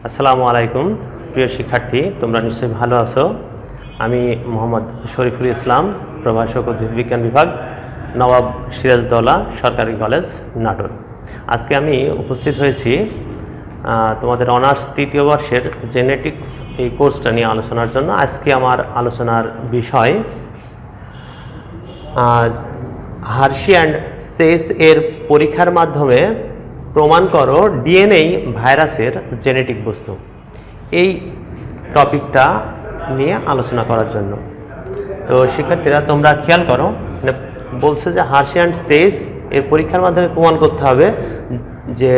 আসসালামু আলাইকুম প্রিয় শিক্ষার্থী, তোমরা নিশ্চয়ই ভালো আছো। আমি মোহাম্মদ শরীফুল ইসলাম, প্রভাষক ও জীববিজ্ঞান বিভাগ, নবাব সিরাজদৌলা সরকারি কলেজ, নাটোর। আজকে আমি উপস্থিত হয়েছি তোমাদের অনার্স তৃতীয় বর্ষের জেনেটিক্স এই কোর্সটা নিয়ে আলোচনার জন্য। আজকে আমার আলোচনার বিষয় হার্শি অ্যান্ড চেস এর পরীক্ষার মাধ্যমে প্রমাণ করো ডিএনএ ভাইরাসের জেনেটিক বস্তু। এই টপিকটা নিয়ে আলোচনা করার জন্য তো শিক্ষার্থীরা তোমরা খেয়াল করো, মানে বলছে যে হার্শি অ্যান্ড চেস এর পরীক্ষার মাধ্যমে প্রমাণ করতে হবে যে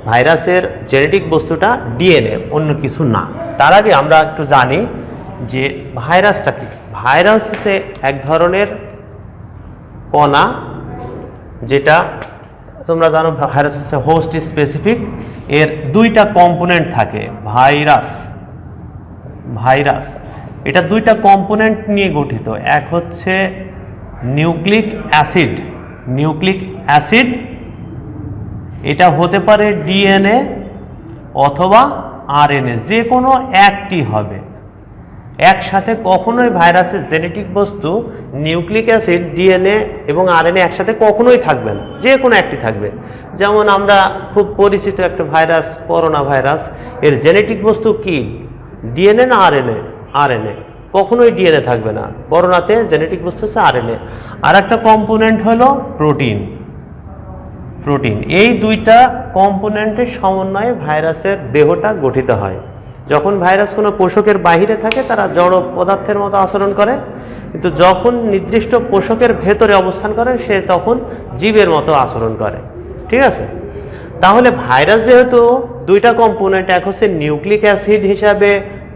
ভাইরাসের জেনেটিক বস্তুটা ডিএনএ, অন্য কিছু না। তার আগে আমরা একটু জানি যে ভাইরাসটা কি। ভাইরাস হচ্ছে এক ধরনের কণা, যেটা তোমরা জানো ভাইরাস হচ্ছে হোস্ট স্পেসিফিক। এর দুইটা কম্পোনেন্ট থাকে, ভাইরাস এটা দুইটা কম্পোনেন্ট নিয়ে গঠিত। এক হচ্ছে নিউক্লিক অ্যাসিড, এটা হতে পারে ডিএনএ অথবা আরএনএ, যে কোনো একটি হবে। একসাথে কখনোই ভাইরাসের জেনেটিক বস্তু নিউক্লিক অ্যাসিড, ডিএনএ এবং আরএনএ একসাথে কখনোই থাকবে না, যে কোনো একটি থাকবে। যেমন আমরা খুব পরিচিত একটা ভাইরাস করোনা ভাইরাস, এর জেনেটিক বস্তু কি? ডিএনএ না আরএনএ? আরএনএ, কখনোই ডিএনএ থাকবে না। করোনাতে জেনেটিক বস্তু হচ্ছে আরএনএ। আর একটা কম্পোনেন্ট হলো প্রোটিন। এই দুইটা কম্পোনেন্টের সমন্বয়ে ভাইরাসের দেহটা গঠিত হয়। যখন ভাইরাস কোনো পোষকের বাহিরে থাকে তারা জড় পদার্থের মতো আচরণ করে, কিন্তু যখন নির্দিষ্ট পোষকের ভেতরে অবস্থান করে সে তখন জীবের মতো আচরণ করে। ঠিক আছে? তাহলে ভাইরাস যেহেতু দুইটা কম্পোনেন্ট, এক হচ্ছে নিউক্লিক অ্যাসিড হিসাবে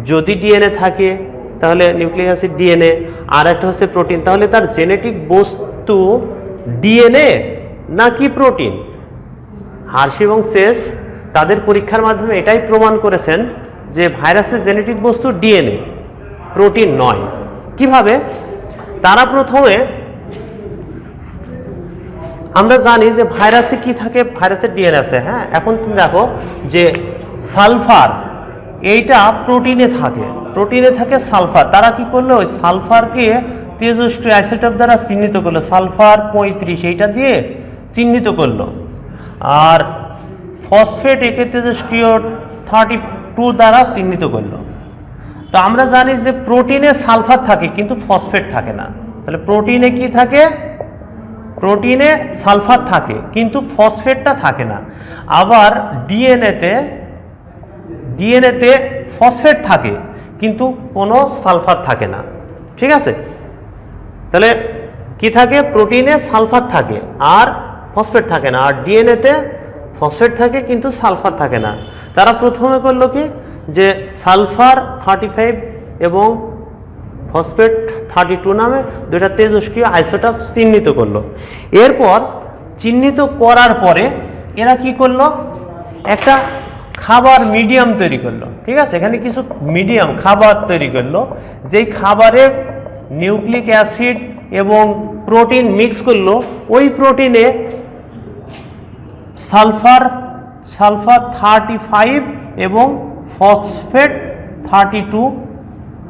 যদি ডিএনএ থাকে তাহলে নিউক্লিক অ্যাসিড ডিএনএ, আর একটা হচ্ছে প্রোটিন। তাহলে তার জেনেটিক বস্তু ডিএনএ নাকি প্রোটিন? হার্শি এবং চেস তাদের পরীক্ষার মাধ্যমে এটাই প্রমাণ করেছেন যে ভাইরাসের জেনেটিক বস্তু ডিএনএ, প্রোটিন নয়। কিভাবে? তারা প্রথমে, আমরা জানি যে ভাইরাসে কি থাকে, ভাইরাসের ডিএনএ আছে। হ্যাঁ, এখন তুমি দেখো যে সালফার, এইটা প্রোটিনে থাকে সালফার। তারা কি করলো? ওই সালফারকে তেজস্ক্রিয় আইসোটোপ দ্বারা চিহ্নিত করলো, সালফার 35 এইটা দিয়ে চিহ্নিত করলো। আর ফসফেট একে তেজস্ক্রিয় 32 দ্বারা চিহ্নিত করলো। তো আমরা জানি যে প্রোটিনে সালফার থাকে কিন্তু ফসফেট থাকে না। তাহলে প্রোটিনে কি থাকে? প্রোটিনে সালফার থাকে কিন্তু ফসফেটটা থাকে না। আবার ডিএনএতে ফসফেট থাকে কিন্তু কোনো সালফার থাকে না। ঠিক আছে? তাহলে কি থাকে? প্রোটিনে সালফার থাকে আর ফসফেট থাকে না, আর ডিএনএতে ফসফেট থাকে কিন্তু সালফার থাকে না। তারা প্রথমে করলো কি, যে সালফার 35 এবং ফসফেট 32 নামে দুইটা তেজস্ক্রিয় আইসোটোপ চিহ্নিত করলো। এরপর চিহ্নিত করার পরে এরা কি করলো? একটা খাবার মিডিয়াম তৈরি করলো। ঠিক আছে? এখানে কিছু মিডিয়াম খাবার তৈরি করলো, যেই খাবারে নিউক্লিক অ্যাসিড এবং প্রোটিন মিক্স করলো। ওই প্রোটিনে সালফার 35 এবং ফসফেট 32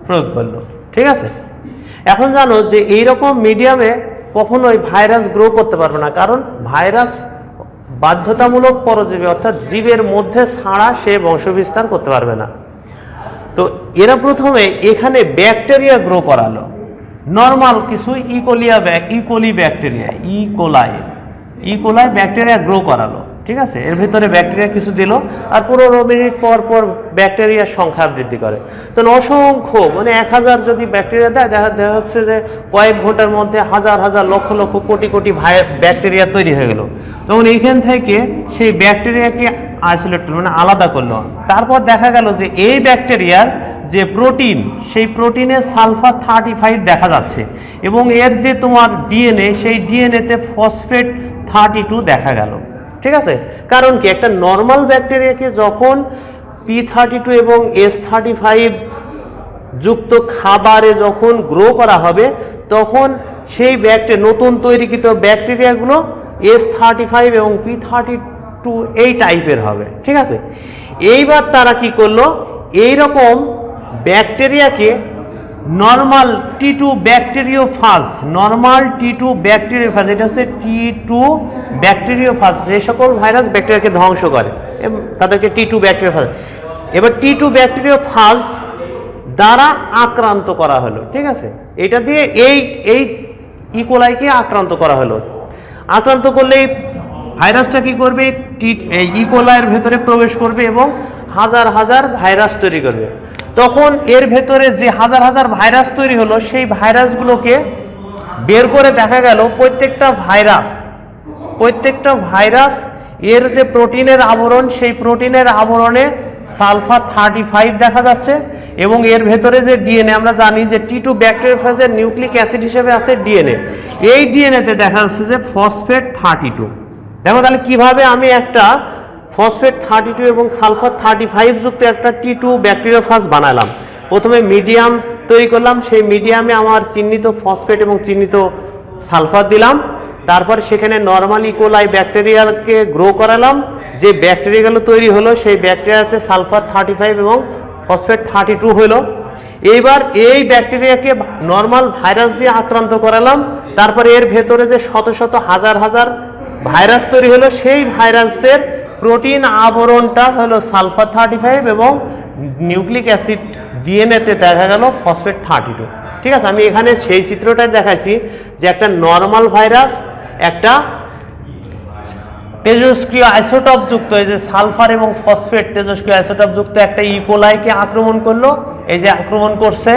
প্রয়োগ করলো। ঠিক আছে? এখন জানো যে এইরকম মিডিয়ামে কখনোই ভাইরাস গ্রো করতে পারবে না, কারণ ভাইরাস বাধ্যতামূলক পরজীবী, অর্থাৎ জীবের মধ্যে ছাড়া সে বংশবিস্তার করতে পারবে না। তো এরা প্রথমে এখানে ব্যাকটেরিয়া গ্রো করালো, নর্মাল কিছু ইকোলি ব্যাকটেরিয়া গ্রো করালো। ঠিক আছে? এর ভিতরে ব্যাকটেরিয়া কিছু দিল, আর 15 মিনিট পর ব্যাকটেরিয়ার সংখ্যা বৃদ্ধি করে। তো অসংখ্য, মানে 1000 যদি ব্যাকটেরিয়া দেয়, দেখা হচ্ছে যে কয়েক ঘন্টার মধ্যে হাজার লক্ষ কোটি ব্যাকটেরিয়া তৈরি হয়ে গেল। তখন এইখান থেকে সেই ব্যাকটেরিয়াকে আইসোলেট, মানে আলাদা করলো। তারপর দেখা গেল যে এই ব্যাকটেরিয়ার যে প্রোটিন, সেই প্রোটিনে সালফার 35 দেখা যাচ্ছে, এবং এর যে তোমার ডিএনএ, সেই ডিএনএতে ফসফেট 32 দেখা গেল। ঠিক আছে? কারণ কি, একটা নর্মাল ব্যাকটেরিয়াকে যখন P32 এবং S35 যুক্ত খাবারে যখন গ্রো করা হবে, তখন সেই নতুন তৈরিকৃত ব্যাকটেরিয়াগুলো S35 এবং P32 এই টাইপের হবে। ঠিক আছে? এইবার তারা কি করলো, এইরকম ব্যাকটেরিয়াকে normal T2 bacteriophage, normal T2 bacteriophage, এটা হচ্ছে T2 ব্যাকটেরিওফাজ, যে সকল ভাইরাস ব্যাকটেরিয়াকে ধ্বংস করে তাদেরকে T2 ব্যাকটেরিওফাজ। এবার T2 ব্যাকটেরিওফাজ দ্বারা আক্রান্ত করা হলো, ঠিক আছে, এটা দিয়ে এই ইকোলাইকে আক্রান্ত করা হলো। আক্রান্ত করলে ভাইরাসটা কি করবে, ইকোলাইয়ের ভেতরে প্রবেশ করবে এবং হাজার হাজার ভাইরাস তৈরি করবে। তখন এর ভেতরে যে হাজার হাজার ভাইরাস তৈরি হলো, সেই ভাইরাসগুলোকে বের করে দেখা গেল প্রত্যেকটা ভাইরাস এর যে প্রোটিনের আবরণ, সেই প্রোটিনের আবরণে সালফার 35 দেখা যাচ্ছে এবং এর ভেতরে যে ডিএনএ, আমরা জানি যে T2 ব্যাকটেরিওফাজের নিউক্লিক অ্যাসিড হিসেবে আছে ডিএনএ, এই ডিএনএতে দেখা যাচ্ছে যে ফসফেট 32। দেখো তাহলে কিভাবে আমি একটা ফসফেট 32 এবং সালফার 35 যুক্ত একটা T2 ব্যাকটেরিওফাজ বানালাম। প্রথমে মিডিয়াম তৈরি করলাম, সেই মিডিয়ামে আমার চিহ্নিত ফসফেট এবং চিহ্নিত সালফার দিলাম, তারপরে সেখানে নর্মাল ইকোলাই ব্যাকটেরিয়াকে গ্রো করালাম, যে ব্যাকটেরিয়াগুলো তৈরি হলো সেই ব্যাকটেরিয়াতে সালফার 35 এবং ফসফেট 32 হলো। এইবার এই ব্যাকটেরিয়াকে নর্মাল ভাইরাস দিয়ে আক্রান্ত করালাম, তারপরে এর ভেতরে যে শত শত হাজার হাজার ভাইরাস তৈরি হলো, সেই ভাইরাসের প্রোটিন আবরণটা হলো সালফার 35 এবং নিউক্লিক অ্যাসিড ডিএনএতে দেখা গেল ফসফেট 32। ঠিক আছে, আমি এখানে সেই চিত্রটাই দেখাইছি যে একটা নর্মাল ভাইরাস একটা তেজস্ক্রিয় আইসোটপ যুক্ত, এই যে সালফার এবং ফসফেট তেজস্ক্রিয় আইসোটপ যুক্ত একটা ইকোলাইকে আক্রমণ করলো, এই যে আক্রমণ করছে,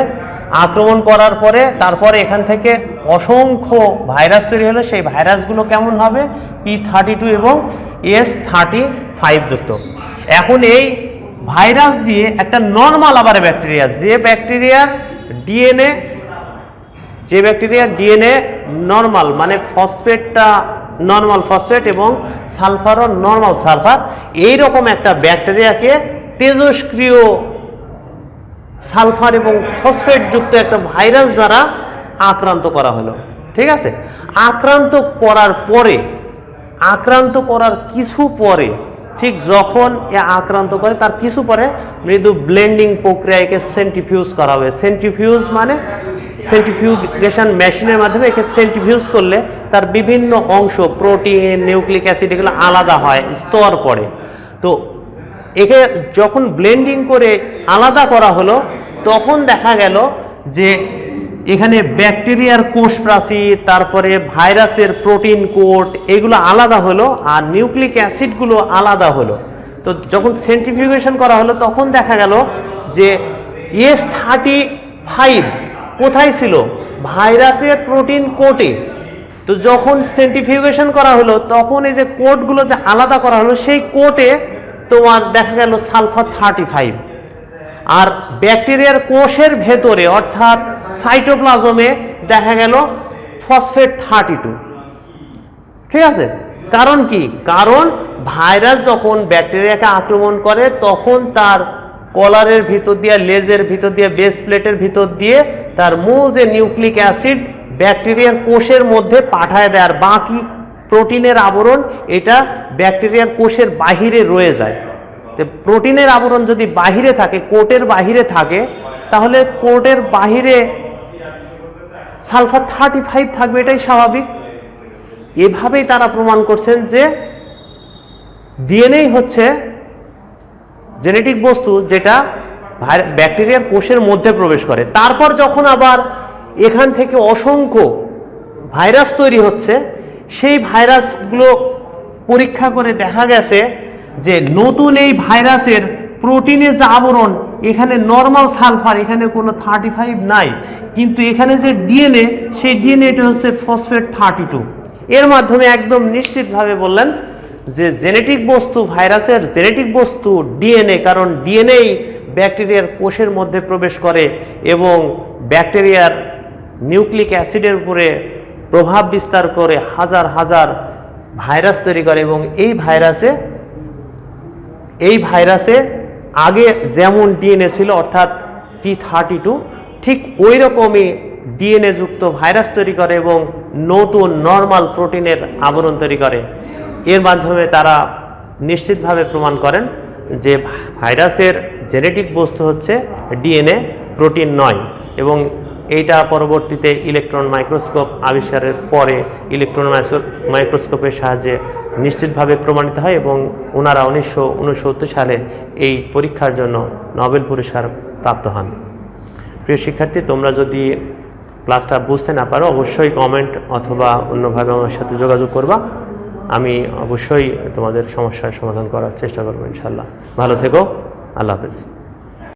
আক্রমণ করার পরে তারপরে এখান থেকে অসংখ্য ভাইরাস তৈরি হলো। সেই ভাইরাসগুলো কেমন হবে, P32 এবং S35 যুক্ত। এখন এই ভাইরাস দিয়ে একটা নর্মাল আবার ব্যাকটেরিয়া, যে ব্যাকটেরিয়ার ডিএনএ নর্মাল, মানে ফসফেটটা নর্মাল ফসফেট এবং সালফারও নর্মাল সালফার, এইরকম একটা ব্যাকটেরিয়াকে তেজস্ক্রিয় সালফার এবং ফসফেট যুক্ত একটা ভাইরাস দ্বারা আক্রান্ত করা হলো। ঠিক আছে, আক্রান্ত করার কিছু পরে, ঠিক যখন এ আক্রান্ত করে তার কিছু পরে মৃদু ব্লেন্ডিং প্রক্রিয়াকে সেন্ট্রিফিউজ করা হবে। সেন্ট্রিফিউজ মানে সেন্ট্রিফিউগেশন মেশিনের মাধ্যমে একে সেন্ট্রিফিউজ করলে তার বিভিন্ন অংশ, প্রোটিন, নিউক্লিক অ্যাসিড, এগুলো আলাদা হয়, স্তর পড়ে। তো একে যখন ব্লেন্ডিং করে আলাদা করা হলো, তখন দেখা গেল যে এখানে ব্যাকটেরিয়ার কোষ প্রাচীর, তারপরে ভাইরাসের প্রোটিন কোট, এগুলো আলাদা হলো আর নিউক্লিক অ্যাসিডগুলো আলাদা হলো। তো যখন সেন্ট্রিফিউগেশন করা হলো, তখন দেখা গেল যে S35 কোথায় ছিল, ভাইরাসের প্রোটিন কোটে। তো যখন সেন্ট্রিফিউগেশন করা হলো, তখন এই যে কোটগুলো যে আলাদা করা হলো, সেই কোটে তোমার দেখা গেল সালফার 35। আর ব্যাকটেরিয়ার কোষের ভেতরে অর্থাৎ সাইটোপ্লাজমে দেখা গেল ফসফেট 32। ঠিক আছে, কারণ কি, কারণ ভাইরাস যখন ব্যাকটেরিয়াকে আক্রমণ করে, তখন তার কলারের ভিতর দিয়ে, লেজের ভিতর দিয়ে, বেস প্লেটের ভিতর দিয়ে তার মূল যে নিউক্লিক অ্যাসিড ব্যাকটেরিয়ার কোষের মধ্যে পাঠায় দেয়, আর বাকি প্রোটিনের আবরণ এটা ব্যাকটেরিয়ার কোষের বাহিরে রয়ে যায়। তো প্রোটিনের আবরণ যদি বাহিরে থাকে, কোটের বাহিরে থাকে, তাহলে কোটের বাহিরে সালফার 35 থাকবে, এটাই স্বাভাবিক। এভাবেই তারা প্রমাণ করছেন যে ডিএনএ হচ্ছে জেনেটিক বস্তু যেটা ব্যাকটেরিয়ার কোষের মধ্যে প্রবেশ করে। তারপর যখন আবার এখান থেকে অসংখ্য ভাইরাস তৈরি হচ্ছে, সেই ভাইরাসগুলো পরীক্ষা করে দেখা গেছে যে নতুন এই ভাইরাসের প্রোটিনের যে আবরণ, এখানে নর্মাল সালফার, এখানে কোনো 35 নাই, কিন্তু এখানে যে ডিএনএ, সেই ডিএনএটা হচ্ছে ফসফেট 32। এর মাধ্যমে একদম নিশ্চিতভাবে বললেন যে জেনেটিক বস্তু, ভাইরাসের জেনেটিক বস্তু ডিএনএ, কারণ ডিএনএই ব্যাকটেরিয়ার কোষের মধ্যে প্রবেশ করে এবং ব্যাকটেরিয়ার নিউক্লিক অ্যাসিডের উপরে প্রভাব বিস্তার করে হাজার হাজার ভাইরাস তৈরি করে। এবং এই ভাইরাসে আগে যেমন ডিএনএ ছিল অর্থাৎ P32, ঠিক ওই রকমই ডিএনএ যুক্ত ভাইরাস তৈরি করে এবং নতুন নর্মাল প্রোটিনের আবরণ তৈরি করে। এর মাধ্যমে তারা নিশ্চিতভাবে প্রমাণ করেন যে ভাইরাসের জেনেটিক বস্তু হচ্ছে ডিএনএ, প্রোটিন নয়। এবং এইটা পরবর্তীতে ইলেকট্রন মাইক্রোস্কোপ আবিষ্কারের পরে ইলেকট্রন মাইক্রোস্কোপের সাহায্যে নিশ্চিতভাবে প্রমাণিত হয় এবং ওনারা 1969 সালে এই পরীক্ষার জন্য নোবেল পুরস্কার প্রাপ্ত হন। প্রিয় শিক্ষার্থী, তোমরা যদি ক্লাসটা বুঝতে না পারো অবশ্যই কমেন্ট অথবা অন্যভাবে আমার সাথে যোগাযোগ করবা। আমি অবশ্যই তোমাদের সমস্যার সমাধান করার চেষ্টা করবো ইনশাল্লাহ। ভালো থেকো, আল্লাহ হাফেজ।